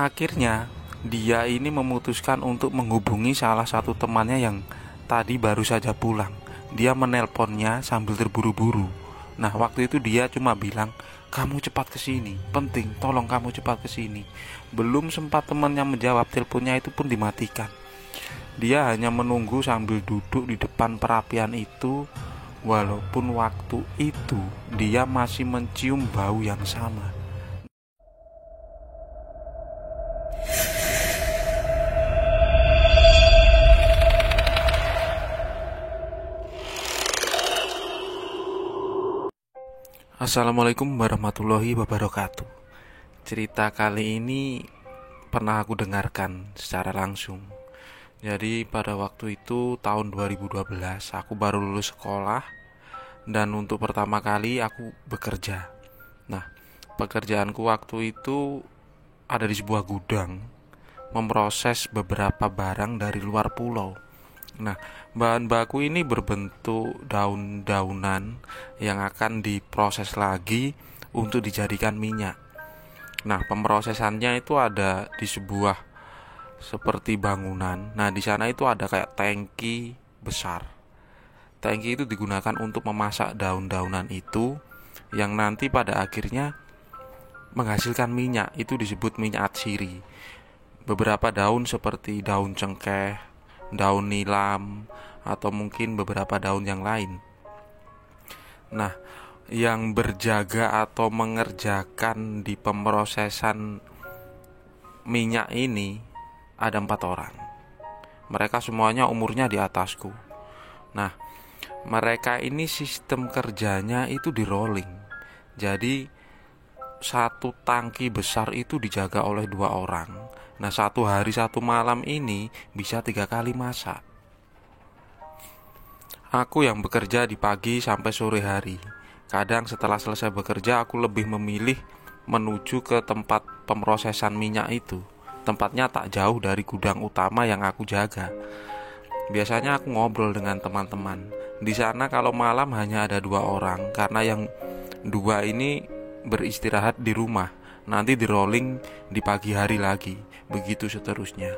Akhirnya dia ini memutuskan untuk menghubungi salah satu temannya yang tadi baru saja pulang. Dia menelponnya sambil terburu-buru. Nah, waktu itu dia cuma bilang, "Kamu cepat ke sini, penting, tolong kamu cepat ke sini." Belum sempat temannya menjawab, teleponnya itu pun dimatikan. Dia hanya menunggu sambil duduk di depan perapian itu. Walaupun waktu itu dia masih mencium bau yang sama. Assalamualaikum warahmatullahi wabarakatuh. Cerita kali ini pernah aku dengarkan secara langsung. Jadi pada waktu itu tahun 2012 aku baru lulus sekolah. Dan untuk pertama kali aku bekerja. Nah, pekerjaanku waktu itu ada di sebuah gudang, memproses beberapa barang dari luar pulau. Nah, bahan baku ini berbentuk daun-daunan yang akan diproses lagi untuk dijadikan minyak. Nah, pemrosesannya itu ada di sebuah seperti bangunan. Nah, di sana itu ada kayak tangki besar. Tangki itu digunakan untuk memasak daun-daunan itu yang nanti pada akhirnya menghasilkan minyak. Itu disebut minyak atsiri. Beberapa daun seperti daun cengkeh, daun nilam, atau mungkin beberapa daun yang lain. Nah, yang berjaga atau mengerjakan di pemrosesan minyak ini ada 4 orang. Mereka semuanya umurnya di atasku. Nah, mereka ini sistem kerjanya itu di rolling. Jadi satu tangki besar itu dijaga oleh 2 orang. Nah, satu hari satu malam ini bisa 3 kali masak. Aku yang bekerja di pagi sampai sore hari. Kadang setelah selesai bekerja aku lebih memilih menuju ke tempat pemrosesan minyak itu. Tempatnya tak jauh dari gudang utama yang aku jaga. Biasanya aku ngobrol dengan teman-teman. Di sana kalau malam hanya ada 2 orang, karena yang 2 ini beristirahat di rumah. Nanti di rolling di pagi hari lagi. Begitu seterusnya.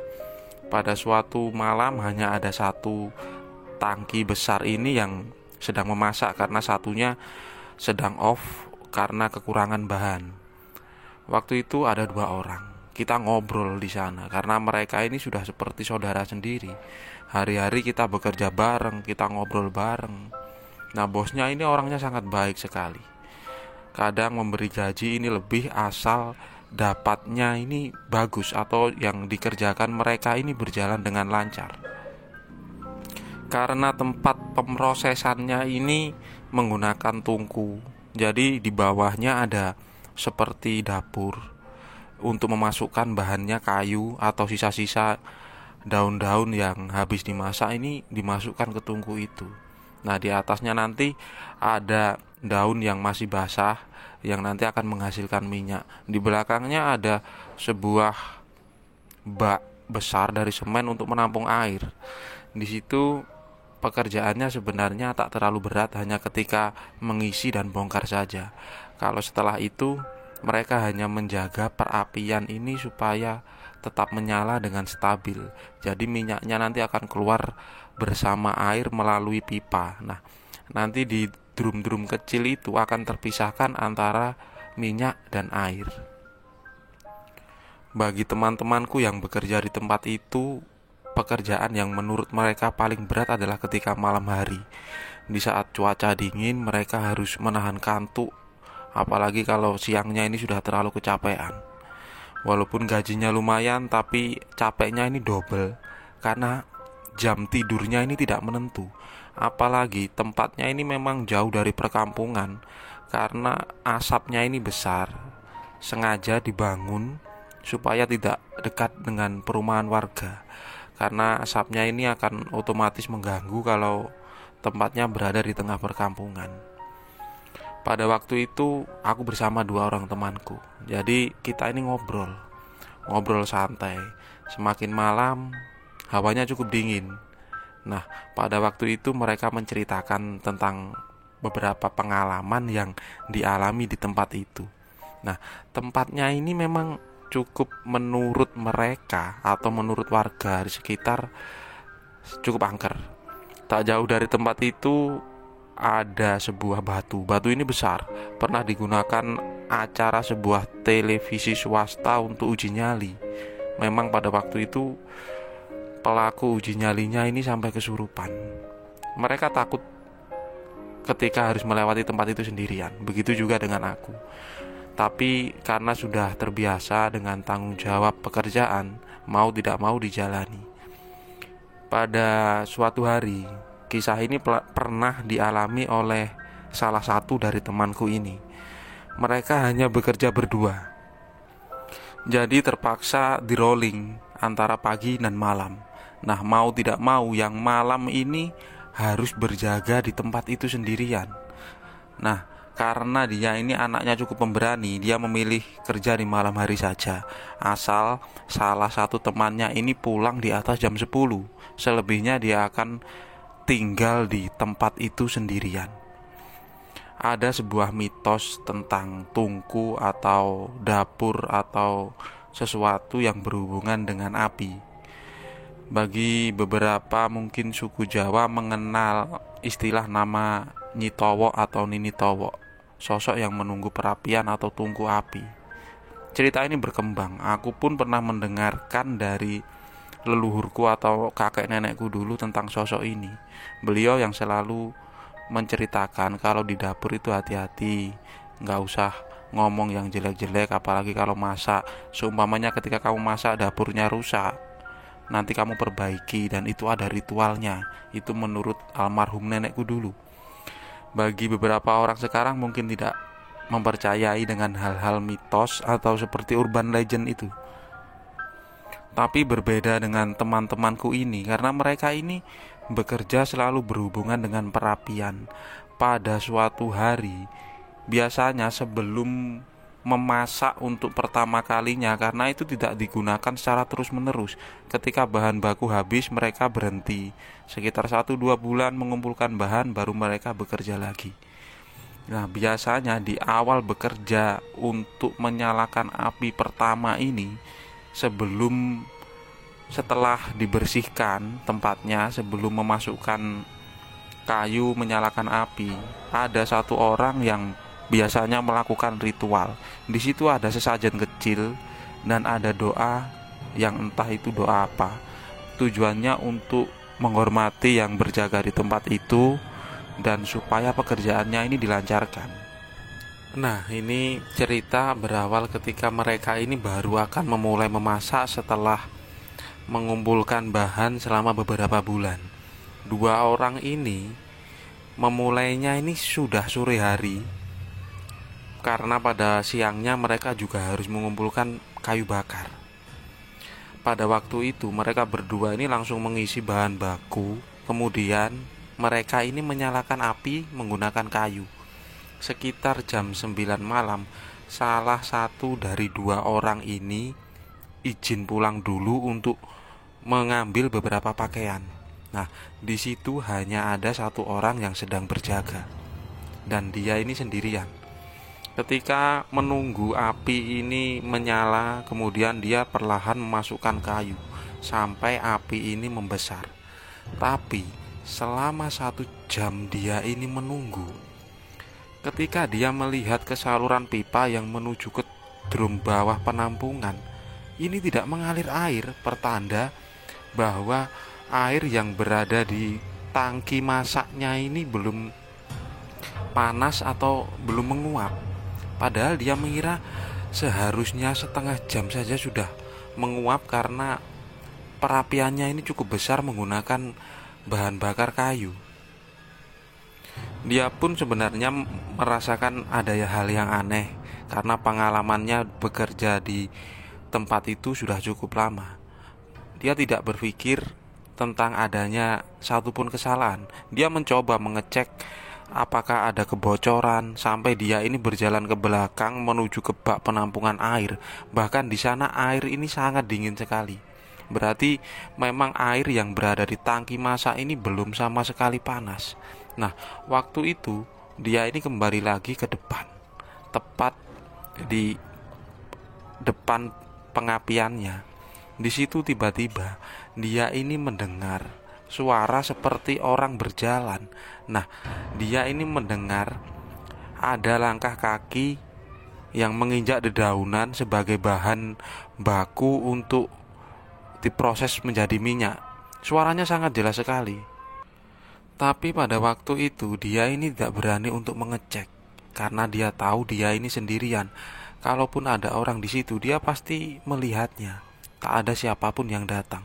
Pada suatu malam hanya ada satu tangki besar ini yang sedang memasak karena satunya sedang off karena kekurangan bahan. Waktu itu ada 2 orang. Kita ngobrol di sana karena mereka ini sudah seperti saudara sendiri. Hari-hari kita bekerja bareng, kita ngobrol bareng. Nah, bosnya ini orangnya sangat baik sekali. Kadang memberi gaji ini lebih asal dapatnya ini bagus atau yang dikerjakan mereka ini berjalan dengan lancar. Karena tempat pemrosesannya ini menggunakan tungku, jadi di bawahnya ada seperti dapur untuk memasukkan bahannya, kayu atau sisa-sisa daun-daun yang habis dimasak ini dimasukkan ke tungku itu. Nah, di atasnya nanti ada daun yang masih basah yang nanti akan menghasilkan minyak. Di belakangnya ada sebuah bak besar dari semen untuk menampung air. Di situ pekerjaannya sebenarnya tak terlalu berat, hanya ketika mengisi dan bongkar saja. Kalau setelah itu mereka hanya menjaga perapian ini supaya tetap menyala dengan stabil. Jadi minyaknya nanti akan keluar bersama air melalui pipa. Nah, nanti di drum-drum kecil itu akan terpisahkan antara minyak dan air. Bagi teman-temanku yang bekerja di tempat itu, pekerjaan yang menurut mereka paling berat adalah ketika malam hari. Di saat cuaca dingin, mereka harus menahan kantuk. Apalagi kalau siangnya ini sudah terlalu kecapean. Walaupun gajinya lumayan, tapi capeknya ini double. Karena jam tidurnya ini tidak menentu. Apalagi tempatnya ini memang jauh dari perkampungan. Karena asapnya ini besar. Sengaja dibangun supaya tidak dekat dengan perumahan warga. Karena asapnya ini akan otomatis mengganggu kalau tempatnya berada di tengah perkampungan. Pada waktu itu aku bersama 2 orang temanku. Jadi kita ini ngobrol santai. Semakin malam hawanya cukup dingin. Nah, pada waktu itu mereka menceritakan tentang beberapa pengalaman yang dialami di tempat itu. Nah, tempatnya ini memang cukup menurut mereka atau menurut warga di sekitar cukup angker. Tak jauh dari tempat itu ada sebuah batu. Batu ini besar, pernah digunakan acara sebuah televisi swasta untuk uji nyali. Memang pada waktu itu pelaku uji nyalinya ini sampai kesurupan. Mereka takut ketika harus melewati tempat itu sendirian. Begitu juga dengan aku. Tapi karena sudah terbiasa dengan tanggung jawab pekerjaan, mau tidak mau dijalani. Pada suatu hari, kisah ini pernah dialami oleh salah satu dari temanku ini. Mereka hanya bekerja berdua, jadi terpaksa di rolling antara pagi dan malam. Nah, mau tidak mau yang malam ini harus berjaga di tempat itu sendirian. Nah, karena dia ini anaknya cukup pemberani, dia memilih kerja di malam hari saja, asal salah satu temannya ini pulang di atas jam 10. Selebihnya dia akan tinggal di tempat itu sendirian. Ada sebuah mitos tentang tungku atau dapur atau sesuatu yang berhubungan dengan api. Bagi beberapa mungkin suku Jawa mengenal istilah nama Nyi Towo atau Nini Towo, sosok yang menunggu perapian atau tungku api. Cerita ini berkembang. Aku pun pernah mendengarkan dari leluhurku atau kakek nenekku dulu tentang sosok ini. Beliau yang selalu menceritakan kalau di dapur itu hati-hati, nggak usah ngomong yang jelek-jelek, apalagi kalau masak. Seumpamanya ketika kamu masak dapurnya rusak, nanti kamu perbaiki, dan itu ada ritualnya. Itu menurut almarhum nenekku dulu. Bagi beberapa orang sekarang mungkin tidak mempercayai dengan hal-hal mitos atau seperti urban legend itu. Tapi berbeda dengan teman-temanku ini, karena mereka ini bekerja selalu berhubungan dengan perapian. Pada suatu hari, biasanya sebelum memasak untuk pertama kalinya, karena itu tidak digunakan secara terus-menerus. Ketika bahan baku habis, mereka berhenti sekitar 1-2 bulan mengumpulkan bahan, baru mereka bekerja lagi. Nah, biasanya di awal bekerja untuk menyalakan api pertama ini, setelah dibersihkan tempatnya, sebelum memasukkan kayu menyalakan api, ada satu orang yang biasanya melakukan ritual. Di situ ada sesajen kecil dan ada doa yang entah itu doa apa. Tujuannya untuk menghormati yang berjaga di tempat itu dan supaya pekerjaannya ini dilancarkan. Nah, ini cerita berawal ketika mereka ini baru akan memulai memasak setelah mengumpulkan bahan selama beberapa bulan. Dua orang ini memulainya ini sudah sore hari, karena pada siangnya mereka juga harus mengumpulkan kayu bakar. Pada waktu itu mereka berdua ini langsung mengisi bahan baku, kemudian mereka ini menyalakan api menggunakan kayu. Sekitar jam 9 malam, salah satu dari dua orang ini izin pulang dulu untuk mengambil beberapa pakaian. Nah, di situ hanya ada satu orang yang sedang berjaga, dan dia ini sendirian. Ketika menunggu api ini menyala, kemudian dia perlahan memasukkan kayu sampai api ini membesar. Tapi selama 1 jam dia ini menunggu. Ketika dia melihat ke saluran pipa yang menuju ke drum bawah penampungan, ini tidak mengalir air, pertanda bahwa air yang berada di tangki masaknya ini belum panas atau belum menguap. Padahal dia mengira seharusnya setengah jam saja sudah menguap karena perapiannya ini cukup besar menggunakan bahan bakar kayu. Dia pun sebenarnya merasakan ada hal yang aneh karena pengalamannya bekerja di tempat itu sudah cukup lama. Dia tidak berpikir tentang adanya satupun kesalahan. Dia mencoba mengecek apakah ada kebocoran, sampai dia ini berjalan ke belakang menuju ke bak penampungan air. Bahkan di sana air ini sangat dingin sekali. Berarti memang air yang berada di tangki masak ini belum sama sekali panas. Nah, waktu itu dia ini kembali lagi ke depan, tepat di depan pengapiannya. Di situ tiba-tiba dia ini mendengar suara seperti orang berjalan. Nah, dia ini mendengar ada langkah kaki yang menginjak dedaunan sebagai bahan baku untuk diproses menjadi minyak. Suaranya sangat jelas sekali. Tapi pada waktu itu dia ini tidak berani untuk mengecek karena dia tahu dia ini sendirian. Kalaupun ada orang di situ, dia pasti melihatnya. Tak ada siapapun yang datang.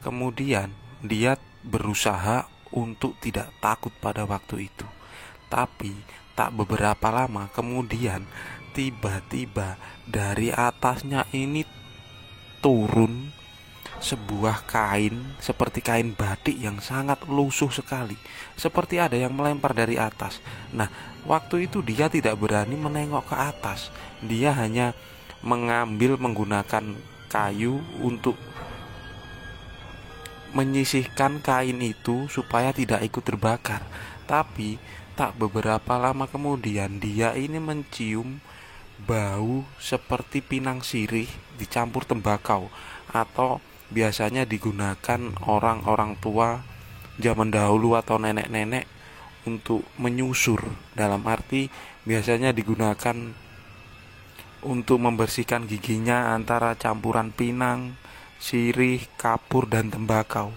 Kemudian dia berusaha untuk tidak takut pada waktu itu. Tapi tak beberapa lama kemudian tiba-tiba dari atasnya ini turun sebuah kain seperti kain batik yang sangat lusuh sekali, seperti ada yang melempar dari atas. Nah, waktu itu dia tidak berani menengok ke atas. Dia hanya menggunakan kayu untuk menyisihkan kain itu supaya tidak ikut terbakar. Tapi tak beberapa lama kemudian dia ini mencium bau seperti pinang sirih dicampur tembakau, atau biasanya digunakan orang-orang tua zaman dahulu atau nenek-nenek untuk menyusur. Dalam arti biasanya digunakan untuk membersihkan giginya antara campuran pinang, sirih, kapur, dan tembakau.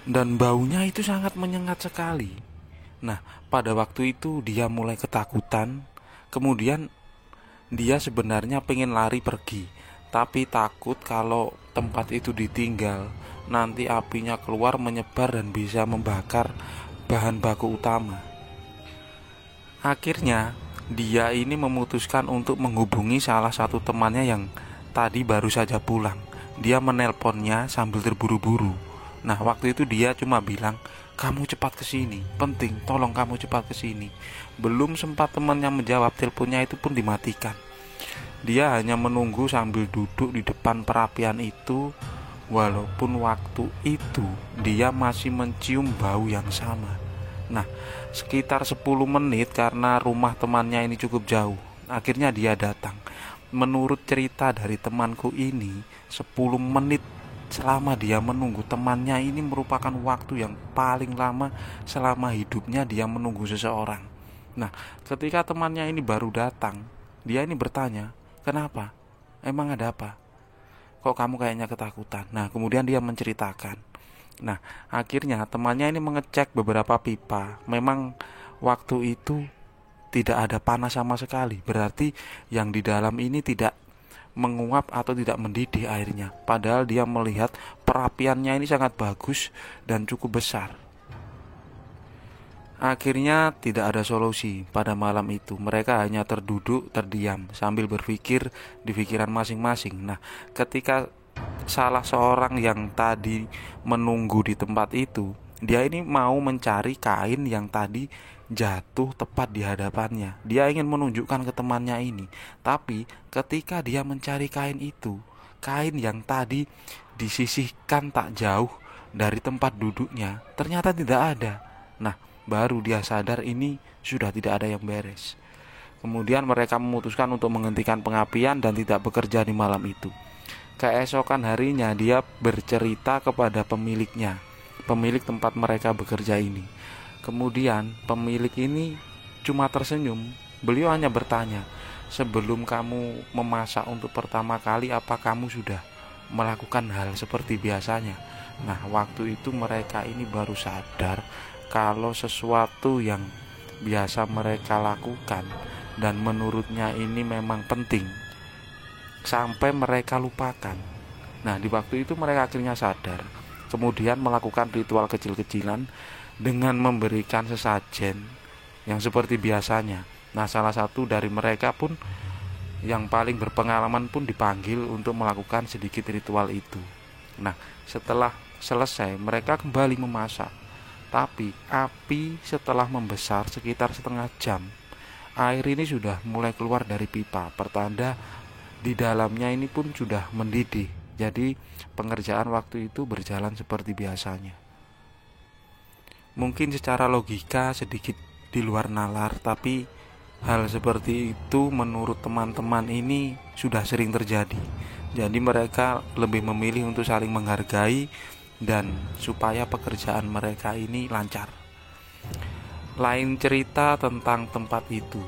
Dan baunya itu sangat menyengat sekali. Nah, pada waktu itu dia mulai ketakutan. Kemudian dia sebenarnya pengen lari pergi, tapi takut kalau tempat itu ditinggal, nanti apinya keluar menyebar dan bisa membakar bahan baku utama. Akhirnya dia ini memutuskan untuk menghubungi salah satu temannya yang tadi baru saja pulang. Dia menelponnya sambil terburu-buru. Nah, waktu itu dia cuma bilang, "Kamu cepat kesini, penting, tolong kamu cepat kesini." Belum sempat temannya menjawab, teleponnya itu pun dimatikan. Dia hanya menunggu sambil duduk di depan perapian itu. Walaupun waktu itu dia masih mencium bau yang sama. Nah, sekitar 10 menit karena rumah temannya ini cukup jauh. Akhirnya dia datang. Menurut cerita dari temanku ini, 10 menit selama dia menunggu temannya ini merupakan waktu yang paling lama selama hidupnya dia menunggu seseorang. Nah, ketika temannya ini baru datang, dia ini bertanya, "Kenapa? Emang ada apa? Kok kamu kayaknya ketakutan?" Nah, kemudian dia menceritakan. Nah, akhirnya temannya ini mengecek beberapa pipa. Memang waktu itu tidak ada panas sama sekali. Berarti yang di dalam ini tidak menguap atau tidak mendidih airnya. Padahal dia melihat perapiannya ini sangat bagus dan cukup besar. Akhirnya tidak ada solusi pada malam itu. Mereka hanya terduduk, terdiam sambil berpikir di pikiran masing-masing. Nah, ketika salah seorang yang tadi menunggu di tempat itu, dia ini mau mencari kain yang tadi jatuh tepat di hadapannya. Dia ingin menunjukkan ke temannya ini. Tapi ketika dia mencari kain itu, kain yang tadi disisihkan tak jauh dari tempat duduknya, ternyata tidak ada. Nah, baru dia sadar ini sudah tidak ada yang beres. Kemudian mereka memutuskan untuk menghentikan pengapian dan tidak bekerja di malam itu. Keesokan harinya dia bercerita kepada pemiliknya, pemilik tempat mereka bekerja ini. Kemudian pemilik ini cuma tersenyum. Beliau hanya bertanya, "Sebelum kamu memasak untuk pertama kali, apa kamu sudah melakukan hal seperti biasanya?" Nah, waktu itu mereka ini baru sadar kalau sesuatu yang biasa mereka lakukan dan menurutnya ini memang penting, sampai mereka lupakan. Nah, di waktu itu mereka akhirnya sadar. Kemudian melakukan ritual kecil-kecilan dengan memberikan sesajen yang seperti biasanya. Nah, salah satu dari mereka pun yang paling berpengalaman pun dipanggil untuk melakukan sedikit ritual itu. Nah, setelah selesai mereka kembali memasak. Tapi api setelah membesar sekitar setengah jam, air ini sudah mulai keluar dari pipa, pertanda di dalamnya ini pun sudah mendidih. Jadi pengerjaan waktu itu berjalan seperti biasanya. Mungkin secara logika sedikit di luar nalar, tapi hal seperti itu menurut teman-teman ini sudah sering terjadi. Jadi mereka lebih memilih untuk saling menghargai dan supaya pekerjaan mereka ini lancar. Lain cerita tentang tempat itu.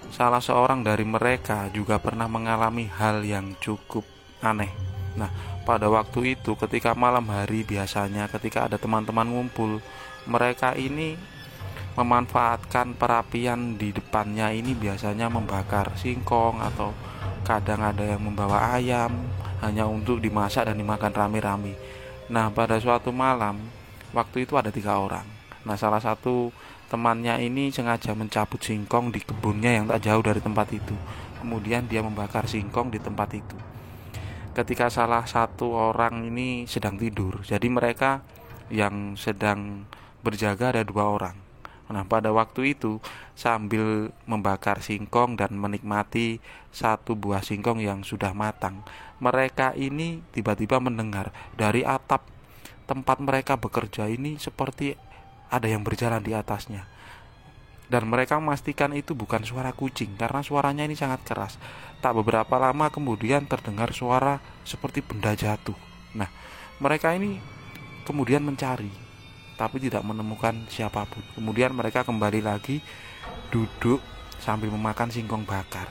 Salah seorang dari mereka juga pernah mengalami hal yang cukup aneh. Nah, pada waktu itu ketika malam hari biasanya ketika ada teman-teman ngumpul, mereka ini memanfaatkan perapian di depannya ini biasanya membakar singkong atau kadang ada yang membawa ayam hanya untuk dimasak dan dimakan rame-rame. Nah, pada suatu malam waktu itu ada 3 orang. Nah, salah satu temannya ini sengaja mencabut singkong di kebunnya yang tak jauh dari tempat itu. Kemudian dia membakar singkong di tempat itu. Ketika salah satu orang ini sedang tidur, jadi mereka yang sedang berjaga ada 2 orang. Nah, pada waktu itu sambil membakar singkong dan menikmati satu buah singkong yang sudah matang, mereka ini tiba-tiba mendengar dari atap tempat mereka bekerja ini seperti ada yang berjalan di atasnya. Dan mereka memastikan itu bukan suara kucing karena suaranya ini sangat keras. Tak beberapa lama kemudian terdengar suara seperti benda jatuh. Nah, mereka ini kemudian mencari tapi tidak menemukan siapapun. Kemudian mereka kembali lagi duduk sambil memakan singkong bakar.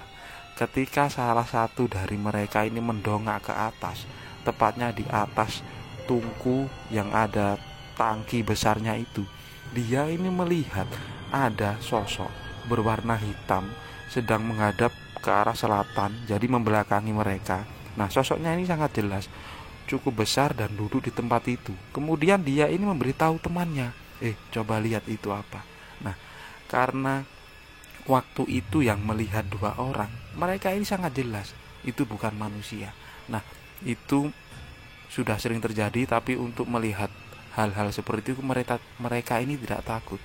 Ketika salah satu dari mereka ini mendongak ke atas, tepatnya di atas tungku yang ada tangki besarnya itu, dia ini melihat ada sosok berwarna hitam sedang menghadap ke arah selatan, jadi membelakangi mereka. Nah, sosoknya ini sangat jelas, cukup besar dan duduk di tempat itu. Kemudian dia ini memberitahu temannya, coba lihat itu apa. Nah, karena waktu itu yang melihat 2 orang, mereka ini sangat jelas itu bukan manusia. Nah, itu sudah sering terjadi, tapi untuk melihat hal-hal seperti itu mereka ini tidak takut.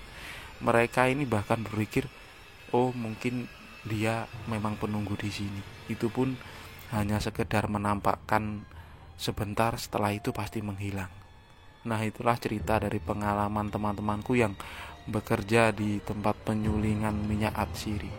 Mereka ini bahkan berpikir, oh mungkin dia memang penunggu di sini. Itu pun hanya sekedar menampakkan sebentar, setelah itu pasti menghilang. Nah, itulah cerita dari pengalaman teman-temanku yang bekerja di tempat penyulingan minyak atsiri.